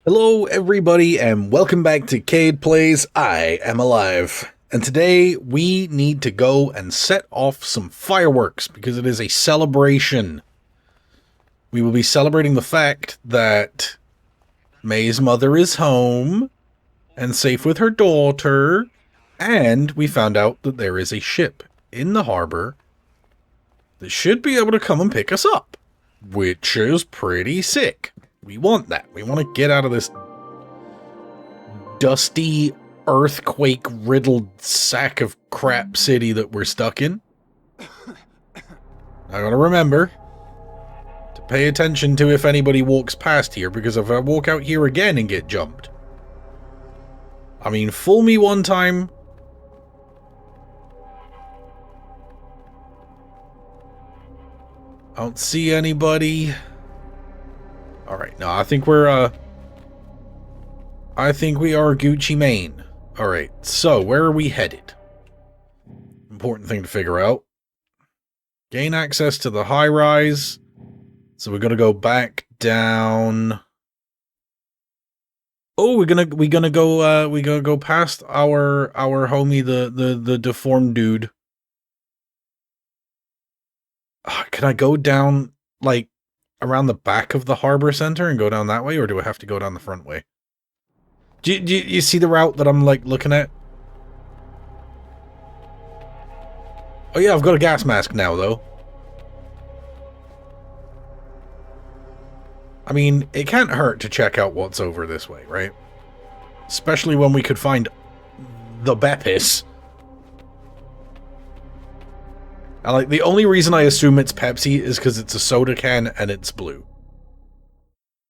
Hello everybody and welcome back to Cade Plays I Am Alive. And today we need to go and set off some fireworks because it is a celebration. We will be celebrating the fact that May's mother is home and safe with her daughter, and we found out that there is a ship in the harbor that should be able to come and pick us up, which is pretty sick. We want that. We want to get out of this dusty, earthquake-riddled sack of crap city that we're stuck in. I gotta remember to pay attention to if anybody walks past here, because if I walk out here again and get jumped... I mean, fool me one time... I don't see anybody... Alright, no, I think we are Gucci Mane. Alright, so where are we headed? Important thing to figure out. Gain access to the high rise. So we're gonna go back down. Oh, we're gonna go past our homie, the deformed dude. Can I go down like around the back of the harbor center and go down that way, or do I have to go down the front way? Do you see the route that I'm like looking at? Oh yeah, I've got a gas mask now though. I mean, it can't hurt to check out what's over this way, right? Especially when we could find the Beppis. Like, the only reason I assume it's Pepsi is because it's a soda can and it's blue.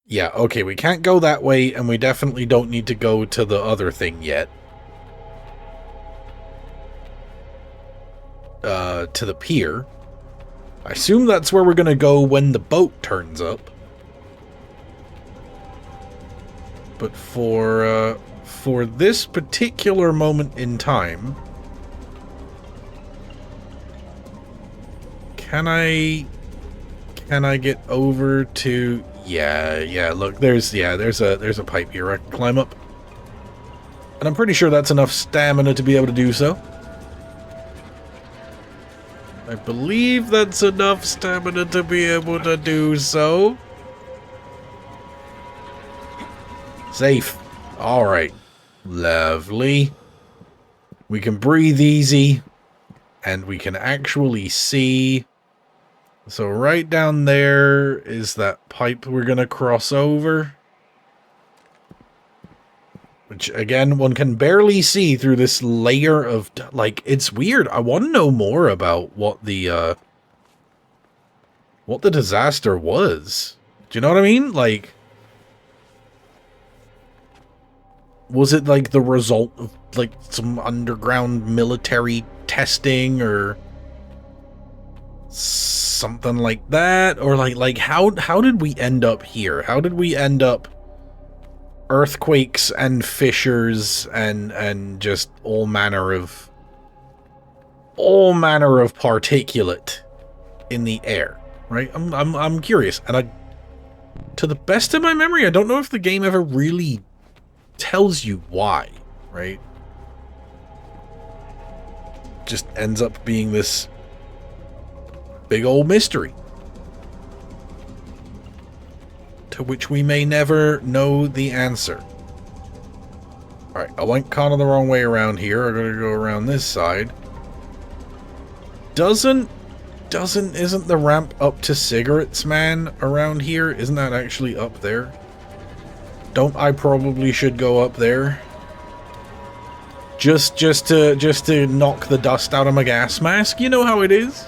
Yeah, okay, we can't go that way, and we definitely don't need to go to the other thing yet. To the pier. I assume that's where we're gonna go when the boat turns up. But for this particular moment in time... Can I get over to... Yeah, look, there's a pipe here I can climb up. And I'm pretty sure that's enough stamina to be able to do so. I believe that's enough stamina to be able to do so. Safe. Alright. Lovely. We can breathe easy. And we can actually see... So right down there is that pipe we're going to cross over. Which, again, one can barely see through this layer of... Like, it's weird. I want to know more about what the disaster was. Do you know what I mean? Like... Was it, like, the result of, like, some underground military testing, or... something like that? Or like how did we end up here? How did we end up earthquakes and fissures and just all manner of particulate in the air, right? I'm curious, and to the best of my memory, I don't know if the game ever really tells you why, right? Just ends up being this big old mystery, to which we may never know the answer. Alright, I went kind of the wrong way around here. I'm gonna go around this side. Isn't the ramp up to Cigarettes Man around here? Isn't that actually up there? Don't I probably should go up there? Just to knock the dust out of my gas mask? You know how it is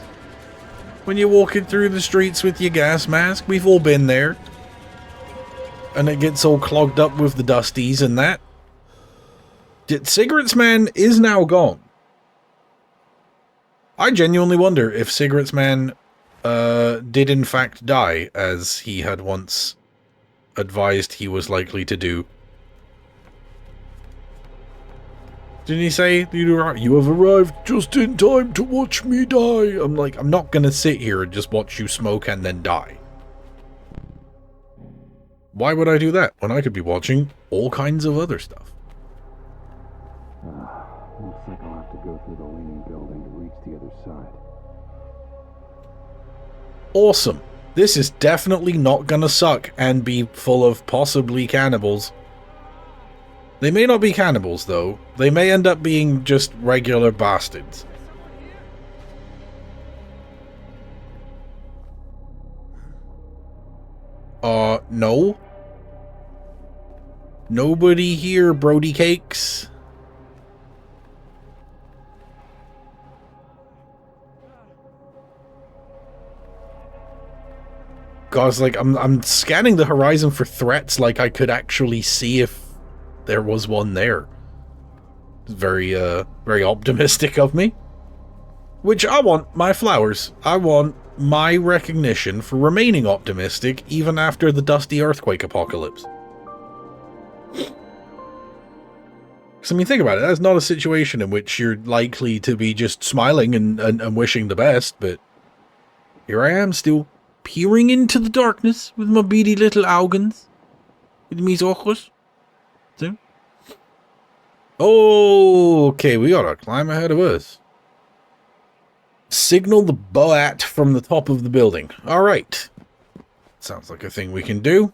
when you're walking through the streets with your gas mask. We've all been there. And it gets all clogged up with the dusties and that. Cigarettes Man is now gone. I genuinely wonder if Cigarettes Man did in fact die, as he had once advised he was likely to do. Didn't he say, you have arrived just in time to watch me die? I'm like, I'm not gonna sit here and just watch you smoke and then die. Why would I do that when I could be watching all kinds of other stuff? Looks like I'll have to go through the leaning building to reach the other side. Awesome. This is definitely not gonna suck and be full of possibly cannibals. They may not be cannibals, though. They may end up being just regular bastards. No. Nobody here, Brody Cakes. Guys, like, I'm scanning the horizon for threats like I could actually see if there was one there. It's very, very optimistic of me. Which I want my flowers. I want my recognition for remaining optimistic even after the dusty earthquake apocalypse. Because, I mean, think about it. That's not a situation in which you're likely to be just smiling and wishing the best, but here I am still peering into the darkness with my beady little augans. With me ojos. See? Oh, okay, we gotta climb ahead of us. Signal the boat from the top of the building. Alright. Sounds like a thing we can do.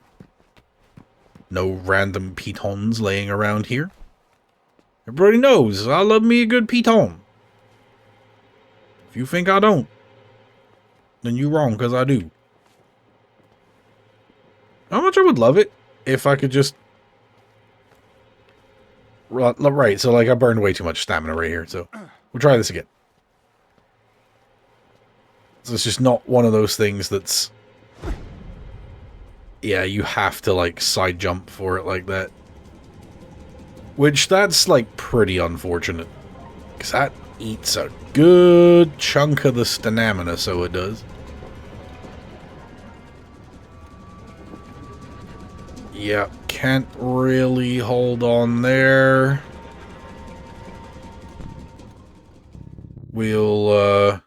No random pitons laying around here. Everybody knows I love me a good piton. If you think I don't, then you're wrong, because I do. How much I would love it if I could just... Right, so like I burned way too much stamina right here, so we'll try this again. So it's just not one of those things that's... Yeah, you have to like side jump for it like that. Which, that's like pretty unfortunate. Because that eats a good chunk of the stamina, so it does. Yeah, can't really hold on there. We'll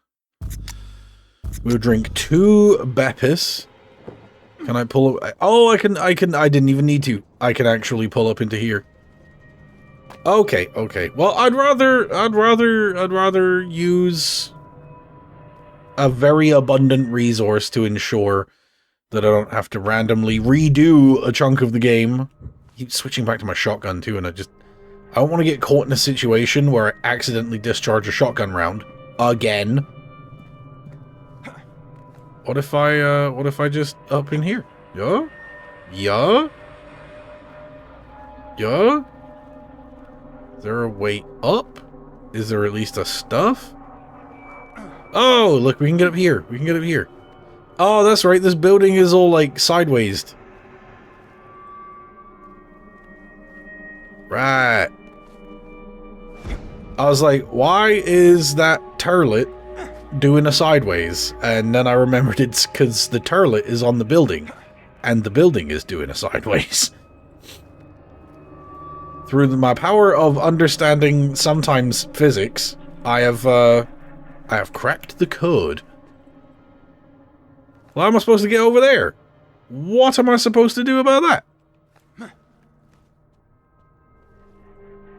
drink 2 Bepis. Can I pull up? Oh, I didn't even need to. I can actually pull up into here. Okay, okay. Well, I'd rather use a very abundant resource to ensure that I don't have to randomly redo a chunk of the game. I keep switching back to my shotgun too, and I don't want to get caught in a situation where I accidentally discharge a shotgun round again. What if I just up in here? Yeah? Yeah? Yeah? Is there a way up? Is there at least a stuff? Oh, look, we can get up here. We can get up here. Oh, that's right. This building is all, like, sideways. Right. I was like, why is that turlet doing a sideways? And then I remembered it's because the turlet is on the building. And the building is doing a sideways. Through my power of understanding sometimes physics, I have cracked the code. Well, how am I supposed to get over there? What am I supposed to do about that?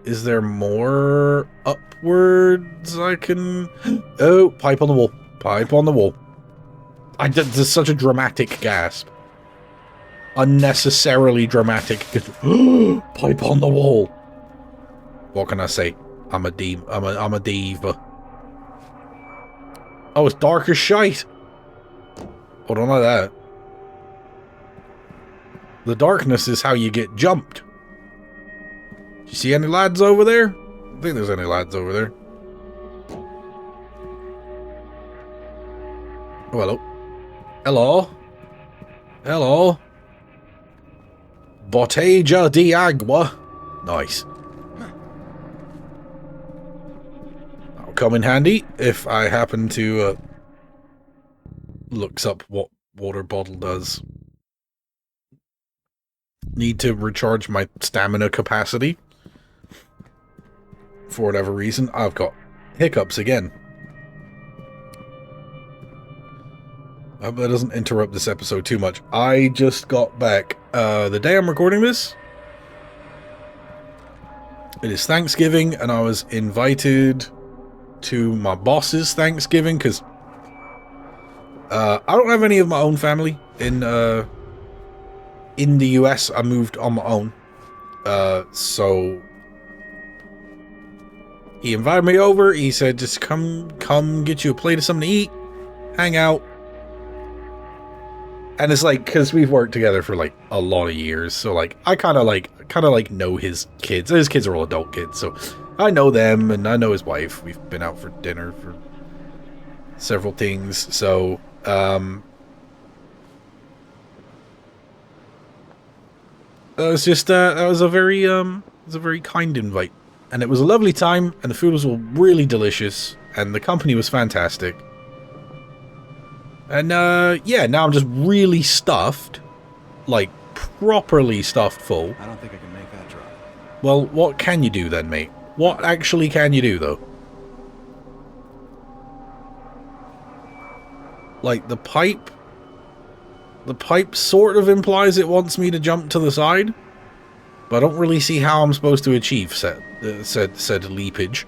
Is there more upwards I can... Oh, pipe on the wall. Pipe on the wall. There's such a dramatic gasp. Unnecessarily dramatic. Pipe on the wall. What can I say? I'm a diva. Oh, it's dark as shite. Hold on like that. The darkness is how you get jumped. You see any lads over there? I don't think there's any lads over there. Oh, hello. Hello. Hello. Botella de agua. Nice. That'll come in handy if I happen to looks up what water bottle does. Need to recharge my stamina capacity. For whatever reason, I've got hiccups again. I hope that doesn't interrupt this episode too much. I just got back the day I'm recording this. It is Thanksgiving, and I was invited to my boss's Thanksgiving because I don't have any of my own family in the US. I moved on my own, so he invited me over. He said, "Just come get you a plate of something to eat, hang out." And it's like, because we've worked together for like a lot of years, so like I kind of like know his kids. His kids are all adult kids, so I know them and I know his wife. We've been out for dinner for several things, so it was just that was a very kind invite, and it was a lovely time, and the food was all really delicious, and the company was fantastic. And, yeah, now I'm just really stuffed. Like, properly stuffed full. I don't think I can make that drop. Well, what can you do then, mate? What actually can you do, though? Like, the pipe sort of implies it wants me to jump to the side. But I don't really see how I'm supposed to achieve said leapage.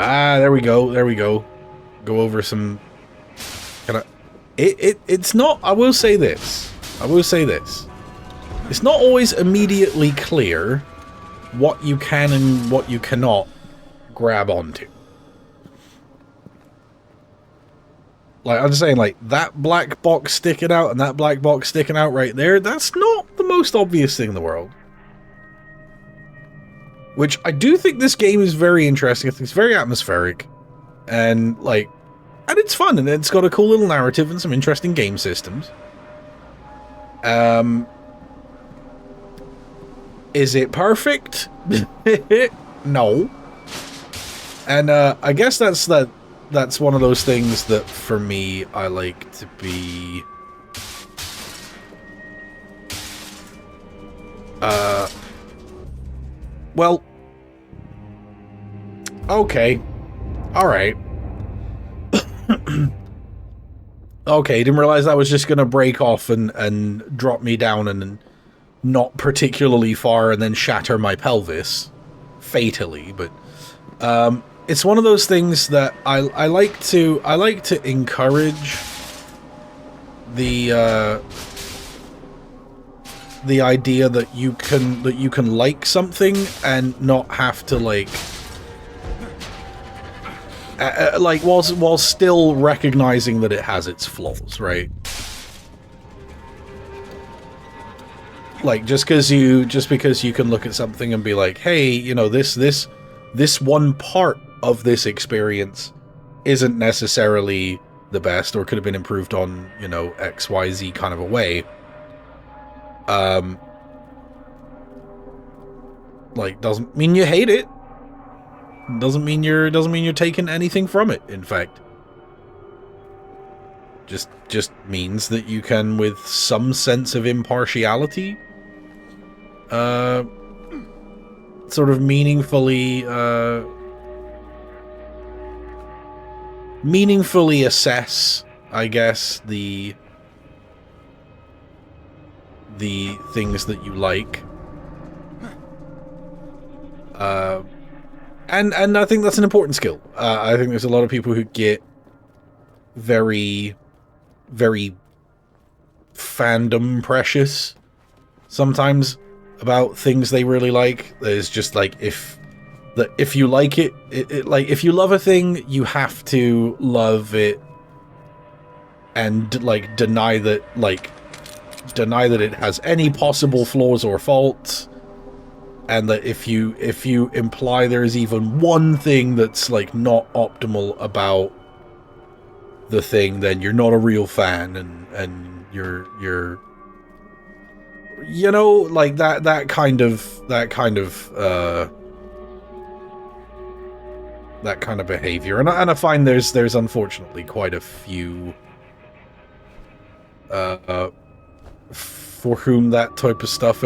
Ah, there we go. There we go. Go over some. It's not. I will say this. It's not always immediately clear what you can and what you cannot grab onto. Like, I'm just saying, like, that black box sticking out and that black box sticking out right there, that's not the most obvious thing in the world. Which I do think this game is very interesting. I think it's very atmospheric. And, like, and it's fun. And it's got a cool little narrative and some interesting game systems. Is it perfect? No. And, I guess that's one of those things that, for me, I like to be... well... okay. Alright. Okay, didn't realize that was just gonna break off and drop me down and not particularly far and then shatter my pelvis. Fatally, but... it's one of those things that I like to encourage the idea that you can like something and not have to like while still recognizing that it has its flaws, right? Like just because you can look at something and be like, hey, you know, this one part of this experience isn't necessarily the best or could have been improved on, you know, XYZ kind of a way. Like, doesn't mean you hate it. Doesn't mean you're taking anything from it, in fact. Just means that you can, with some sense of impartiality, sort of meaningfully assess, I guess, the things that you like. And I think that's an important skill. I think there's a lot of people who get very, very fandom precious sometimes about things they really like. There's just like, if you like it, like if you love a thing, you have to love it and like deny that it has any possible flaws or faults, and that if you imply there is even one thing that's like not optimal about the thing, then you're not a real fan, and you're you know, like that kind of behavior, and I find there's unfortunately quite a few for whom that type of stuff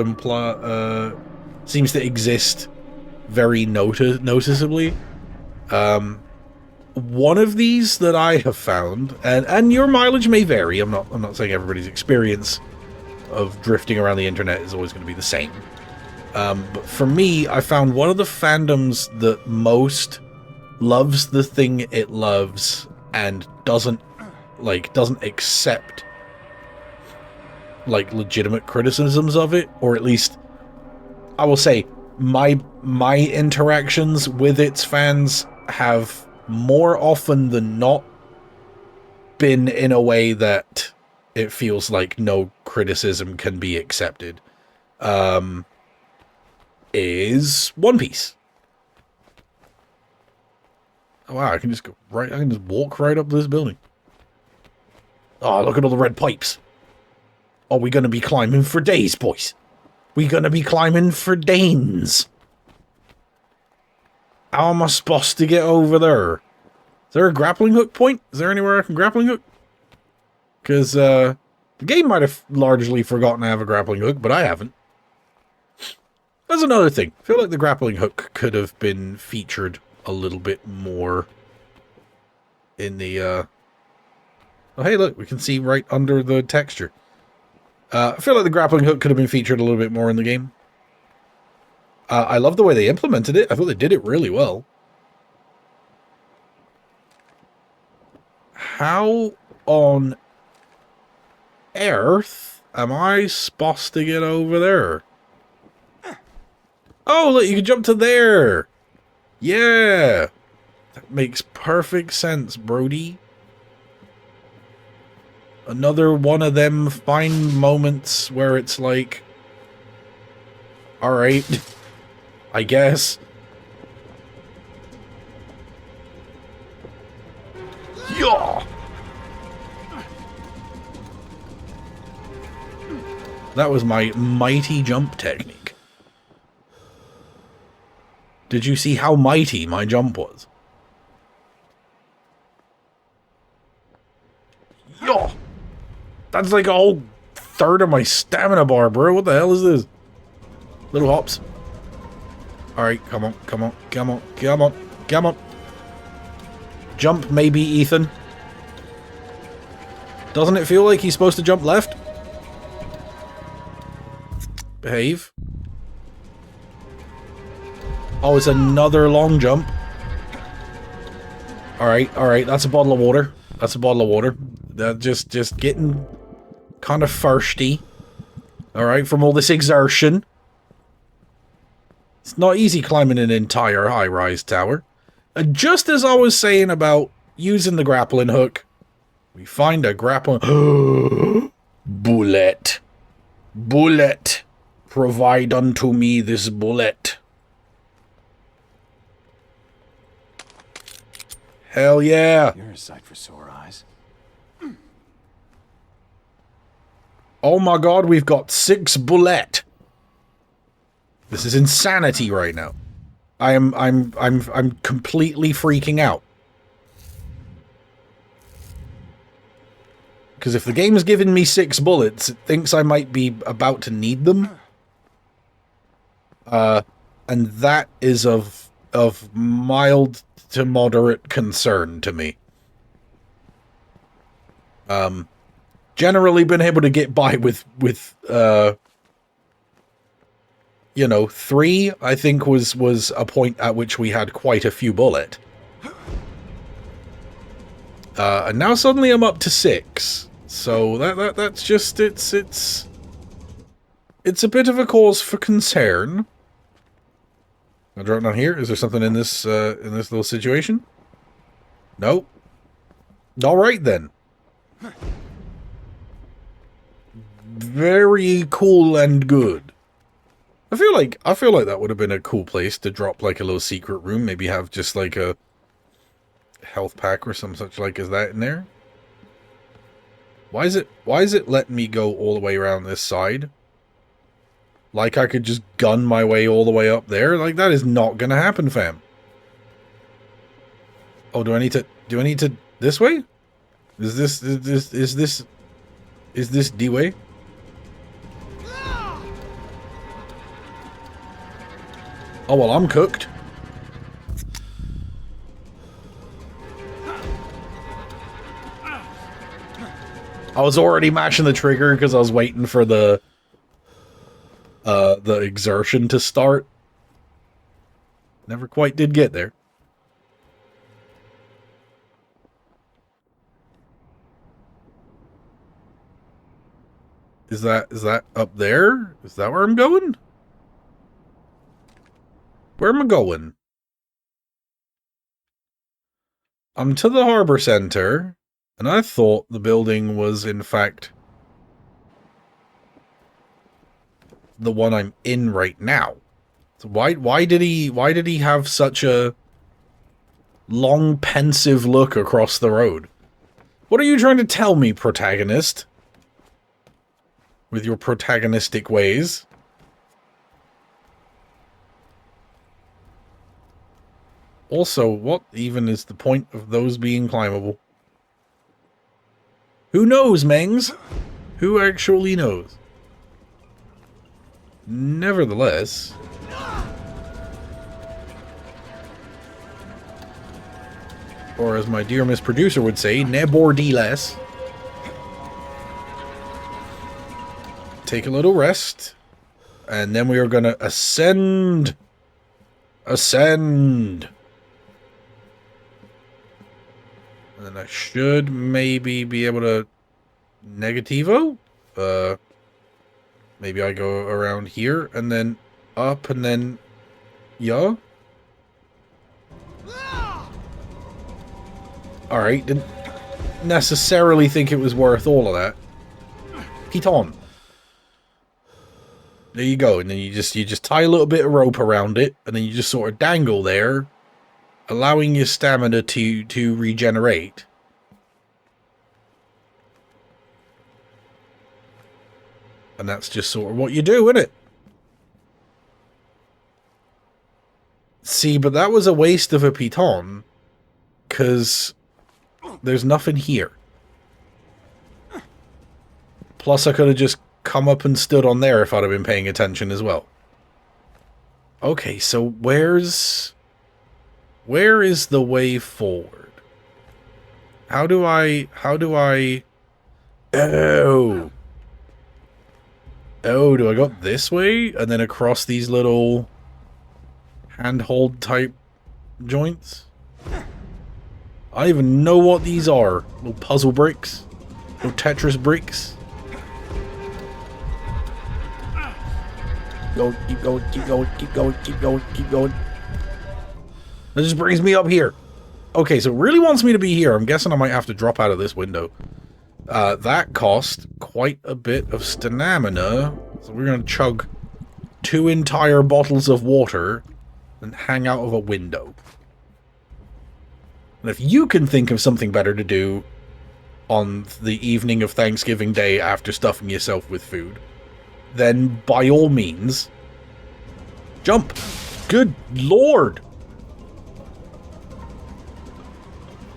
seems to exist very noticeably. One of these that I have found, and your mileage may vary. I'm not saying everybody's experience of drifting around the internet is always going to be the same. But for me, I found one of the fandoms that most loves the thing it loves and doesn't accept like legitimate criticisms of it, or at least I will say my interactions with its fans have more often than not been in a way that it feels like no criticism can be accepted. Is One Piece. Oh, wow, I can just walk right up this building. Oh, look at all the red pipes. Oh, we're gonna be climbing for days, boys. We're gonna be climbing for days. How am I supposed to get over there? Is there a grappling hook point? Is there anywhere I can grappling hook? Because, the game might have largely forgotten to have a grappling hook, but I haven't. That's another thing. I feel like the grappling hook could have been featured a little bit more in the, Oh, hey, look, we can see right under the texture. I feel like the grappling hook could have been featured a little bit more in the game. I love the way they implemented it. I thought they did it really well. How on earth am I supposed to get over there? Oh, look, you can jump to there. Yeah. That makes perfect sense, Brody. Another one of them fine moments where it's like, alright, I guess. Yeah. That was my mighty jump technique. Did you see how mighty my jump was? Yo! That's like a whole third of my stamina bar, bro. What the hell is this? Little hops. Alright, come on, come on, come on, come on, come on. Jump, maybe, Ethan. Doesn't it feel like he's supposed to jump left? Behave. Oh, it's another long jump. Alright, alright, that's a bottle of water. That's a bottle of water. Just getting kind of thirsty. Alright, from all this exertion. It's not easy climbing an entire high-rise tower. Just as I was saying about using the grappling hook, we find a grappling... Bullet. Bullet. Provide unto me this bullet. Hell yeah. You're a sight for sore eyes. Oh my god, we've got 6 bullet. This is insanity right now. I'm completely freaking out. Because if the game is giving me 6 bullets, it thinks I might be about to need them. And that is of mild to moderate concern to me. Generally been able to get by with you know, 3, I think was a point at which we had quite a few bullet. And now suddenly I'm up to 6. So that's just it's a bit of a cause for concern. I'll drop down here. Is there something in this little situation? Nope. All right then. Very cool and good. I feel like that would have been a cool place to drop like a little secret room. Maybe have just like a health pack or some such like as that in there. Why is it letting me go all the way around this side? Like I could just gun my way all the way up there? Like that is not gonna happen, fam. Oh, do I need to this way? Is this the way? Oh well, I'm cooked. I was already mashing the trigger because I was waiting for the exertion to start. Never quite did get there. Is that up there? Is that where I'm going? Where am I going? I'm to the harbor center, and I thought the building was in fact the one I'm in right now. So why did he have such a long pensive look across the road? What are you trying to tell me, protagonist? With your protagonistic ways. Also, what even is the point of those being climbable? Who knows, Mengs? Who actually knows? Nevertheless... or as my dear Miss Producer would say, nevertheless. Take a little rest. And then we are gonna ascend. Ascend. And then I should maybe be able to negativo. Maybe I go around here and then up and then yeah. Alright, didn't necessarily think it was worth all of that. Piton. There you go, and then you just tie a little bit of rope around it, and then you just sort of dangle there, allowing your stamina to regenerate. And that's just sort of what you do, isn't it? See, but that was a waste of a piton, because there's nothing here. Plus, I could have just come up and stood on there if I'd have been paying attention as well. Okay, so where is the way forward? How do I... Oh! Oh, do I go this way? And then across these little handhold type joints? I don't even know what these are. Little puzzle bricks? Little Tetris bricks? Go, keep going, keep going, keep going, keep going, keep going. That just brings me up here. Okay, so it really wants me to be here. I'm guessing I might have to drop out of this window. That cost quite a bit of stamina. So we're going to chug 2 entire bottles of water and hang out of a window. And if you can think of something better to do on the evening of Thanksgiving Day after stuffing yourself with food, then by all means, jump. Good lord.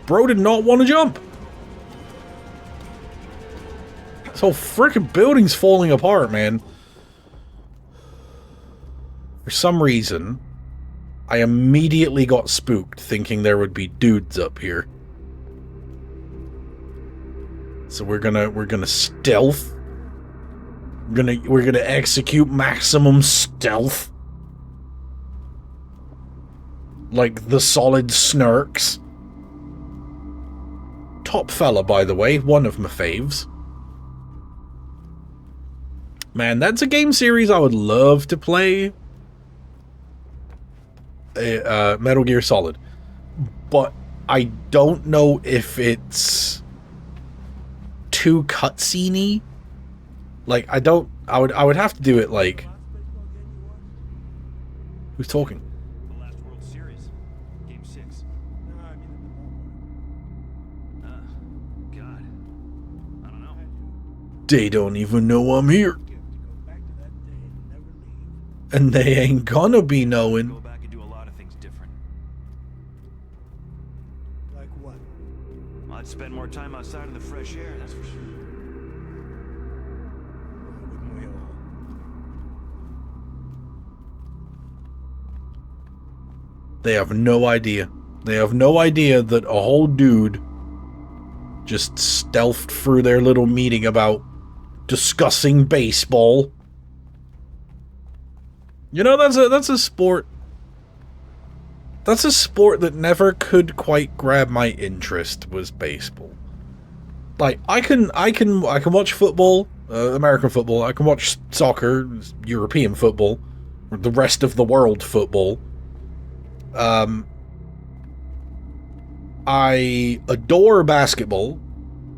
Bro did not want to jump. This whole frickin' building's falling apart, man. For some reason, I immediately got spooked thinking there would be dudes up here. So we're gonna stealth. We're gonna execute maximum stealth. Like the solid snarks. Top fella, by the way, one of my faves. Man, that's a game series I would love to play. Metal Gear Solid. But I don't know if it's too cutscene-y. Like, I would have to do it like... Who's talking? The last World Series, Game 6. God. I don't know. They don't even know I'm here. And they ain't gonna be Go knowing. back and do a lot of things different. Like what? I'd spend more time outside in the fresh air, that's for sure. Wouldn't we all? They have no idea. They have no idea that a whole dude just stealthed through their little meeting about discussing baseball. You know, that's a sport. That's a sport that never could quite grab my interest, was baseball. Like, I can watch football, American football. I can watch soccer, European football, or the rest of the world football. I adore basketball.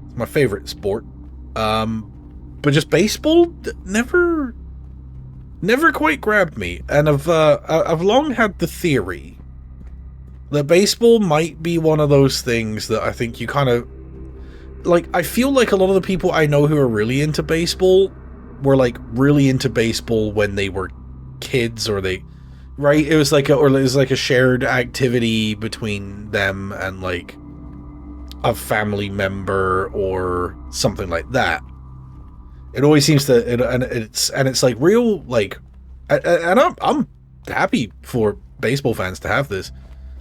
It's my favorite sport. But just baseball never quite grabbed me. And I've long had the theory that baseball might be one of those things that I think you kind of... Like, I feel like a lot of the people I know who are really into baseball were, like, really into baseball when they were kids, or they... Right? It was like a shared activity between them and, like, a family member or something like that. It always seems to... It's like real, like... And I'm happy for baseball fans to have this.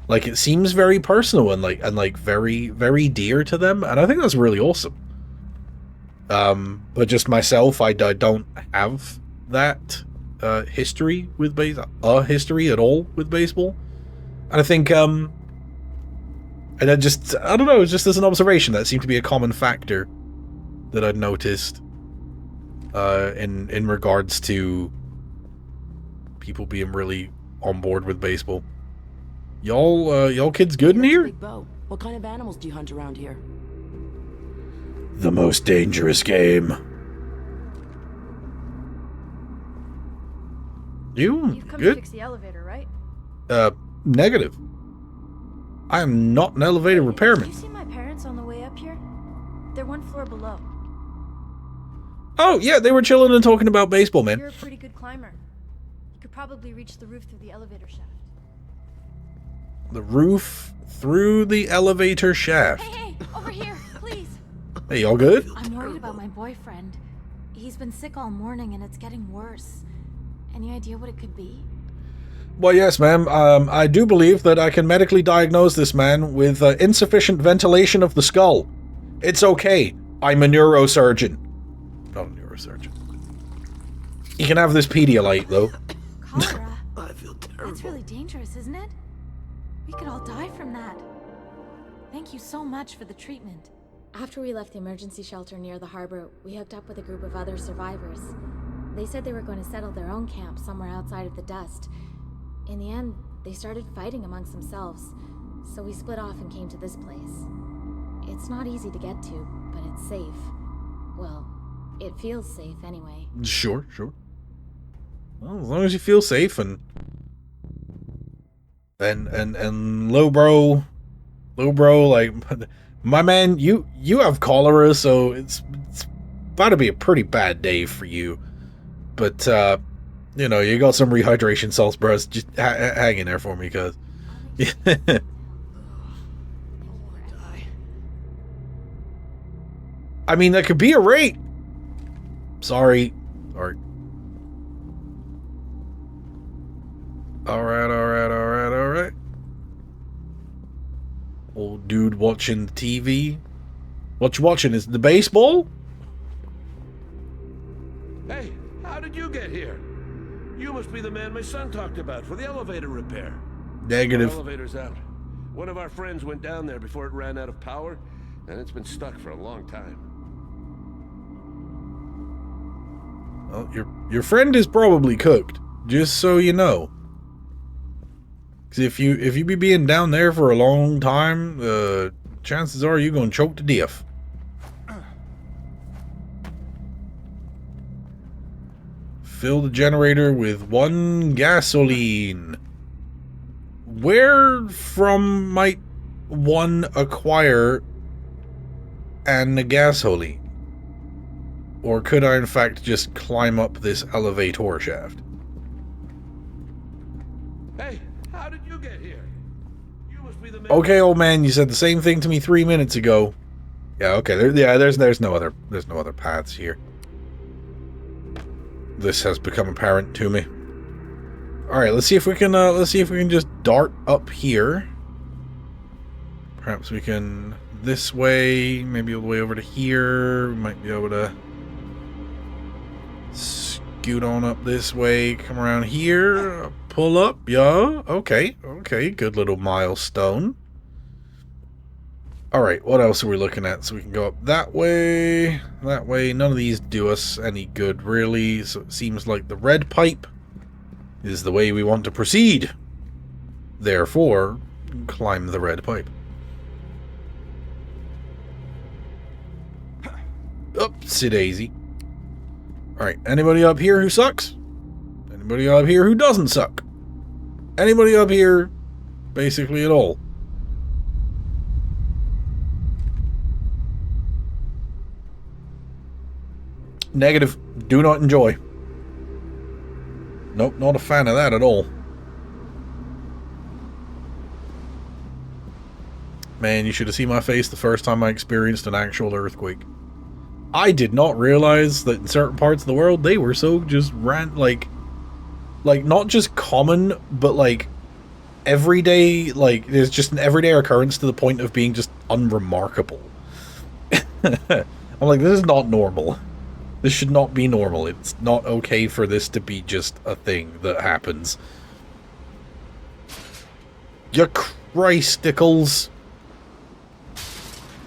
Like, it seems very personal and like very, very dear to them, and I think that's really awesome. But just myself, I don't have that history with history at all with baseball, and I think and I don't know, it's just as an observation that seemed to be a common factor that I'd noticed in regards to people being really on board with baseball. Y'all kids good in here? Big Bo, what kind of animals do you hunt around here? The most dangerous game. You've come good? to fix the elevator, right? Negative. I am not an elevator repairman. Did you see my parents on the way up here? They're one floor below. Oh, yeah, they were chilling and talking about baseball, man. You're a pretty good climber. You could probably reach the roof through the elevator shaft. The roof through the elevator shaft. Hey, over here, please. Hey, y'all good? I'm worried about my boyfriend. He's been sick all morning and it's getting worse. Any idea what it could be? Well, yes, ma'am. I do believe that I can medically diagnose this man with insufficient ventilation of the skull. It's okay. I'm a neurosurgeon. Not a neurosurgeon. You can have this Pedialyte, though. Cholera? I feel terrible. That's really dangerous, isn't it? We could all die from that. Thank you so much for the treatment. After we left the emergency shelter near the harbor, we hooked up with a group of other survivors. They said they were going to settle their own camp somewhere outside of the dust. In the end, they started fighting amongst themselves, so we split off and came to this place. It's not easy to get to, but it's safe. Well, it feels safe anyway. Sure. Well, as long as you feel safe and low bro, like, my man, you have cholera, so it's about to be a pretty bad day for you. But you know, you got some rehydration salts, bros. Just hang in there for me, cuz. I mean, that could be a rate. Sorry. Alright. Old dude watching the TV. What you watching? Is it the baseball? Hey, how did you get here? You must be the man my son talked about for the elevator repair. Negative. Our elevator's out. One of our friends went down there before it ran out of power, and it's been stuck for a long time. Well, your friend is probably cooked, just so you know. Because if you be being down there for a long time, chances are you're gonna choke to death. Fill the generator with 1 gasoline. Where from might one acquire a gasoline? Or could I in fact just climb up this elevator shaft? Hey, how did you get here? You must be the man. Okay, old man, you said the same thing to me 3 minutes ago. Yeah, okay. There's no other paths here. This has become apparent to me. All right, let's see if we can just dart up here. Perhaps we can this way, maybe all the way over to here. We might be able to scoot on up this way, come around here, pull up. Yeah, okay, okay, good little milestone. Alright, what else are we looking at? So we can go up that way, that way. None of these do us any good, really. So it seems like the red pipe is the way we want to proceed. Therefore, climb the red pipe. Oopsie daisy. Alright, anybody up here who sucks? Anybody up here who doesn't suck? Anybody up here basically at all? Negative. Do not enjoy. Nope, not a fan of that at all. Man, you should have seen my face the first time I experienced an actual earthquake. I did not realize that in certain parts of the world they were so just like not just common, but like everyday, like there's just an everyday occurrence to the point of being just unremarkable. I'm like, this is not normal. This should not be normal. It's not okay for this to be just a thing that happens. Ya Christicles.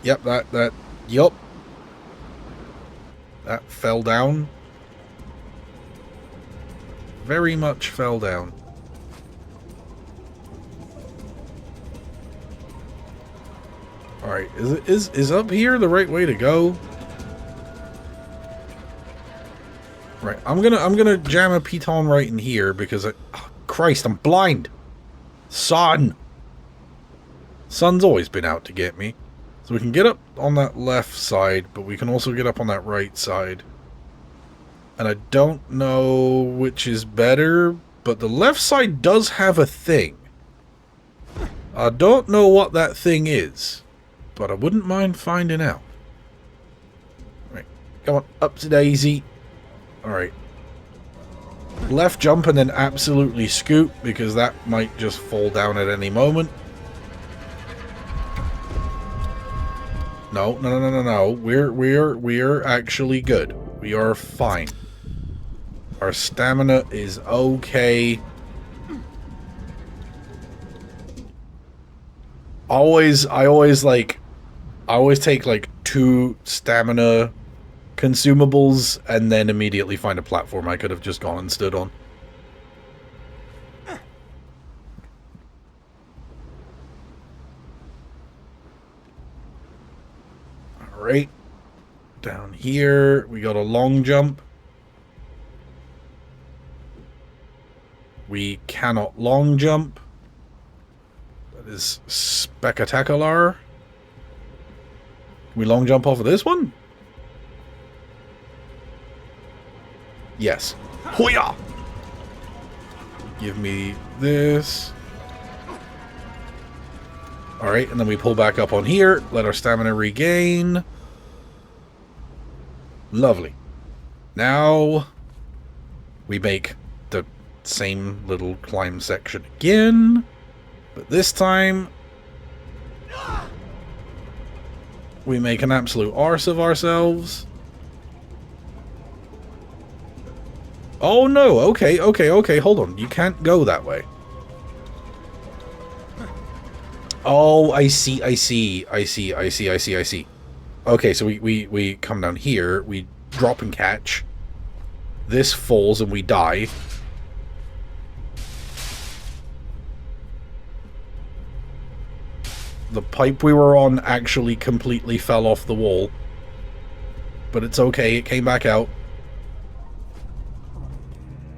Yep, yup. That fell down. Very much fell down. Alright, is up here the right way to go? Right, I'm gonna jam a piton right in here because oh, Christ, I'm blind. Sun's always been out to get me. So we can get up on that left side, but we can also get up on that right side. And I don't know which is better, but the left side does have a thing. I don't know what that thing is, but I wouldn't mind finding out. Right, come on, up to daisy. Alright. Left jump and then absolutely scoot, because that might just fall down at any moment. No. We're actually good. We are fine. Our stamina is okay. I always take like 2 stamina consumables and then immediately find a platform I could have just gone and stood on. Alright. Down here, we got a long jump. We cannot long jump. That is spectacular. Can we long jump off of this one? Yes. Hoya! Give me this. Alright, and then we pull back up on here. Let our stamina regain. Lovely. Now we make the same little climb section again. But this time we make an absolute arse of ourselves. Oh no, okay, hold on. You can't go that way. Oh, I see. Okay, so we come down here, we drop and catch. This falls and we die. The pipe we were on actually completely fell off the wall. But it's okay, it came back out.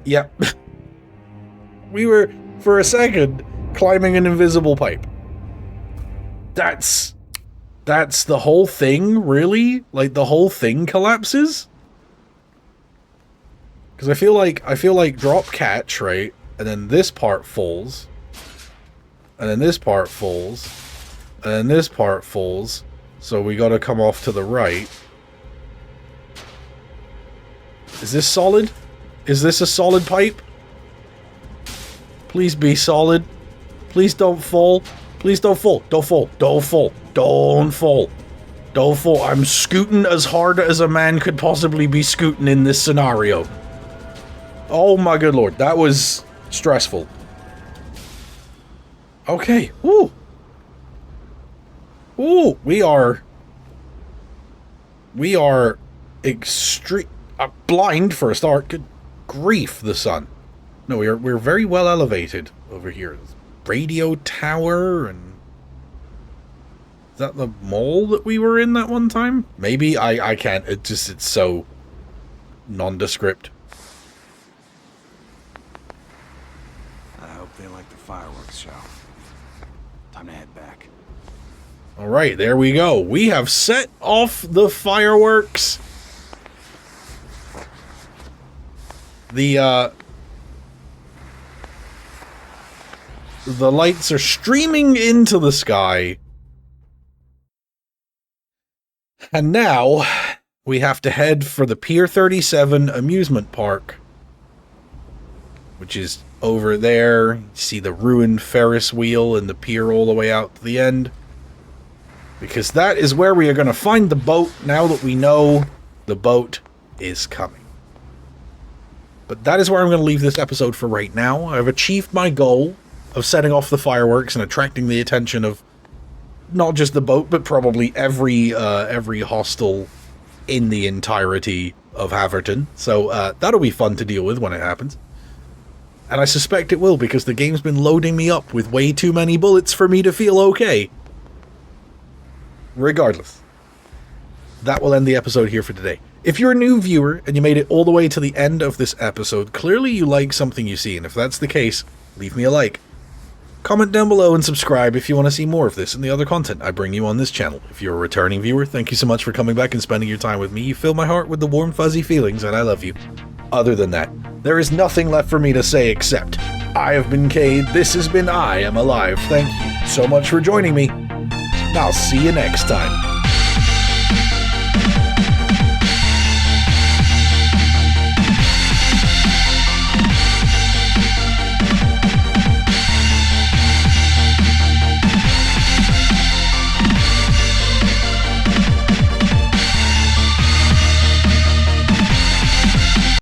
Yep. We were, for a second, climbing an invisible pipe. That's the whole thing, really? Like, the whole thing collapses? Because I feel like drop catch, right? And then this part falls. And then this part falls. And then this part falls. So we gotta come off to the right. Is this solid? Is this a solid pipe? Please be solid. Please don't fall. Please don't fall. Don't fall. Don't fall. Don't fall. Don't fall. I'm scooting as hard as a man could possibly be scooting in this scenario. Oh my good lord. That was stressful. Okay. Woo. Ooh. We are extreme blind for a start. Good grief, the sun. No, we're very well elevated over here. Radio tower, and is that the mall that we were in that one time? Maybe I can't. It's so nondescript. I hope they like the fireworks show. Time to head back. All right, there we go. We have set off the fireworks. The lights are streaming into the sky. And now we have to head for the Pier 37 amusement park, which is over there. You see the ruined Ferris wheel and the pier all the way out to the end. Because that is where we are going to find the boat now that we know the boat is coming. But that is where I'm going to leave this episode for right now. I've achieved my goal of setting off the fireworks and attracting the attention of not just the boat, but probably every hostel in the entirety of Haverton. So that'll be fun to deal with when it happens. And I suspect it will, because the game's been loading me up with way too many bullets for me to feel okay. Regardless, that will end the episode here for today. If you're a new viewer and you made it all the way to the end of this episode, clearly you like something you see, and if that's the case, leave me a like. Comment down below and subscribe if you want to see more of this and the other content I bring you on this channel. If you're a returning viewer, thank you so much for coming back and spending your time with me. You fill my heart with the warm, fuzzy feelings, and I love you. Other than that, there is nothing left for me to say except, I have been Cade, this has been I Am Alive. Thank you so much for joining me. I'll see you next time.